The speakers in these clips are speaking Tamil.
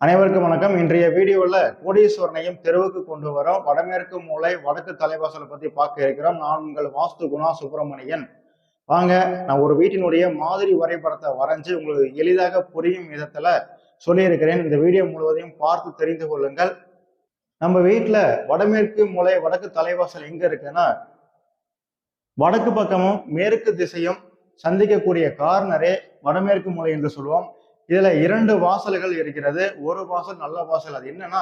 அனைவருக்கும் வணக்கம். இன்றைய வீடியோவில் கோடீஸ்வரனையும் தெருவுக்கு கொண்டு வரோம். வடமேற்கு மூலை வடக்கு தலைவாசலை பத்தி பார்க்க இருக்கிறோம். நான் உங்கள் வாஸ்து குணா சுப்பிரமணியன். வாங்க, நான் ஒரு வீட்டினுடைய மாதிரி வரைபடத்தை வரைஞ்சு உங்களுக்கு எளிதாக புரியும் விதத்துல சொல்லியிருக்கிறேன். இந்த வீடியோ முழுவதையும் பார்த்து தெரிந்து கொள்ளுங்கள். நம்ம வீட்டுல வடமேற்கு மூலை வடக்கு தலைவாசல் எங்க இருக்குன்னா, வடக்கு பக்கமும் மேற்கு திசையும் சந்திக்கக்கூடிய கார்னரே வடமேற்கு மூலை என்று சொல்லுவோம். இதுல 2 வாசல்கள் இருக்கிறது. ஒரு வாசல் நல்ல வாசல். அது என்னன்னா,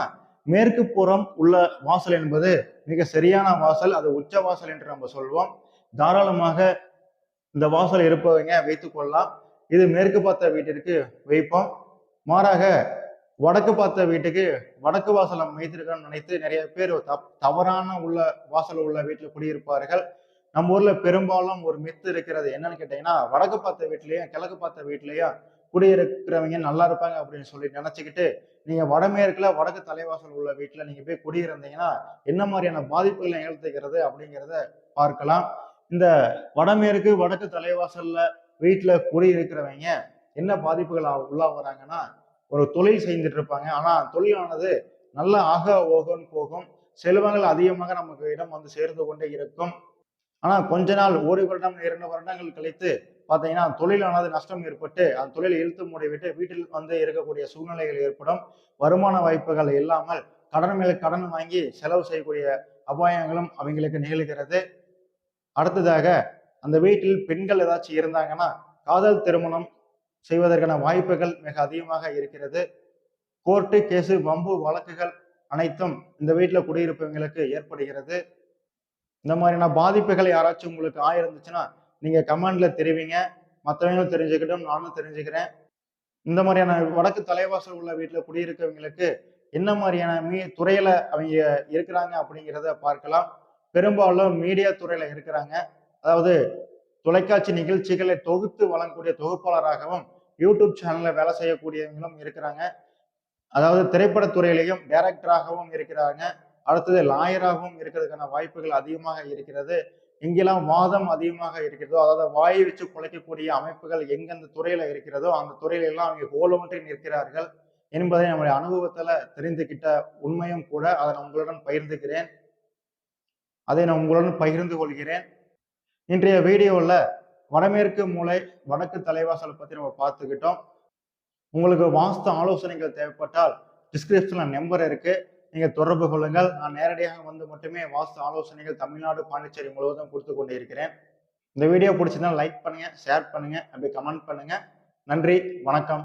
மேற்கு புறம் உள்ள வாசல் என்பது மிக சரியான வாசல். அது உச்ச வாசல் என்று நம்ம சொல்வோம். தாராளமாக இந்த வாசல் இருப்பவங்க வைத்துக் கொள்ளலாம். இது மேற்கு பார்த்த வீட்டிற்கு வைப்போம். மாறாக வடக்கு பார்த்த வீட்டுக்கு வடக்கு வாசல் நம்ம வைத்திருக்கோம்னு நினைத்து நிறைய பேர் தவறான உள்ள வாசல் உள்ள வீட்டுல குடியிருப்பார்கள். நம்ம ஊர்ல பெரும்பாலும் ஒரு மித்து இருக்கிறது. என்னன்னு கேட்டீங்கன்னா, வடக்கு பார்த்த வீட்லயும் கிழக்கு பார்த்த வீட்லயும் குடியிருக்கிறவங்க நல்லா இருப்பாங்க அப்படின்னு சொல்லி நினைச்சுக்கிட்டு நீங்க வடமேற்குல வடக்கு தலைவாசல் உள்ள வீட்டுல நீங்க போய் குடியிருந்தீங்கன்னா என்ன மாதிரியான பாதிப்புகளை நிகழ்த்துகிறது அப்படிங்கிறத பார்க்கலாம். இந்த வடமேற்கு வடக்கு தலைவாசல்ல வீட்டுல குடியிருக்கிறவங்க என்ன பாதிப்புகள் உள்ளாகிறாங்கன்னா, ஒரு தொழில் செஞ்சுட்டு இருப்பாங்க. ஆனா தொழிலானது நல்ல ஆக ஓகோன்னு போகும். செல்வங்கள் அதிகமாக நமக்கு இடம் வந்து சேர்ந்து கொண்டே இருக்கும். ஆனா கொஞ்ச நாள் 1 வருடம் 2 வருடங்கள் கழித்து பார்த்தீங்கன்னா தொழிலானது நஷ்டம் ஏற்பட்டு அந்த தொழிலை இழுத்து மூடிவிட்டு வீட்டில் வந்து இருக்கக்கூடிய சூழ்நிலைகள் ஏற்படும். வருமான வாய்ப்புகள் இல்லாமல் கடன் மேல கடன் வாங்கி செலவு செய்யக்கூடிய அபாயங்களும் அவங்களுக்கு நிகழ்கிறது. அடுத்ததாக அந்த வீட்டில் பெண்கள் ஏதாச்சும் இருந்தாங்கன்னா காதல் திருமணம் செய்வதற்கான வாய்ப்புகள் மிக அதிகமாக இருக்கிறது. கோர்ட்டு கேஸு வம்பு வழக்குகள் அனைத்தும் இந்த வீட்டில் குடியிருப்பவங்களுக்கு ஏற்படுகிறது. இந்த மாதிரியான பாதிப்புகள் யாராச்சும் உங்களுக்கு ஆயிருந்துச்சுன்னா நீங்க கமெண்ட்ல தெரிவிங்க. மற்றவங்களும் தெரிஞ்சுக்கிட்டும், நானும் தெரிஞ்சுக்கிறேன். இந்த மாதிரியான வடக்கு தலைவாசல் உள்ள வீட்டுல குடியிருக்கவங்களுக்கு என்ன மாதிரியான துறையில அவங்க இருக்கிறாங்க அப்படிங்கிறத பார்க்கலாம். பெரும்பாலும் மீடியா துறையில இருக்கிறாங்க. அதாவது தொலைக்காட்சி நிகழ்ச்சிகளை தொகுத்து வழங்கக்கூடிய தொகுப்பாளராகவும் யூடியூப் சேனல்ல வேலை செய்யக்கூடியவங்களும் இருக்கிறாங்க. அதாவது திரைப்படத்துறையிலையும் டைரக்டராகவும் இருக்கிறாங்க. அடுத்தது லாயராகவும் இருக்கிறதுக்கான வாய்ப்புகள் அதிகமாக இருக்கிறது. எங்கெல்லாம் வாதம் அதிகமாக இருக்கிறதோ, அதாவது வாயை வச்சு குலைக்கக்கூடிய அமைப்புகள் எங்கெந்த துறையில இருக்கிறதோ அந்த துறையில எல்லாம் அவங்க கோலமற்றி நிற்கிறார்கள் என்பதை நம்முடைய அனுபவத்துல தெரிந்துகிட்ட உண்மையும் கூட. அதை நான் உங்களுடன் பகிர்ந்துக்கிறேன். அதை நான் உங்களுடன் பகிர்ந்து கொள்கிறேன். இன்றைய வீடியோவில் வடமேற்கு மூலை வடக்கு தலைவாசலை பத்தி நம்ம பார்த்துக்கிட்டோம். உங்களுக்கு வாஸ்து ஆலோசனைகள் தேவைப்பட்டால் டிஸ்கிரிப்ஷன்ல நம்பர் இருக்கு, நீங்க தொடர்பு கொள்ளுங்கள். நான் நேரடியாக வந்து மட்டுமே வாஸ்து ஆலோசனைகள் தமிழ்நாடு பாண்டிச்சேரி முழுவதும் கொடுத்து கொண்டே இருக்கிறேன். இந்த வீடியோ பிடிச்சிருந்தா லைக் பண்ணுங்க, ஷேர் பண்ணுங்க, அப்படி கமெண்ட் பண்ணுங்க. நன்றி, வணக்கம்.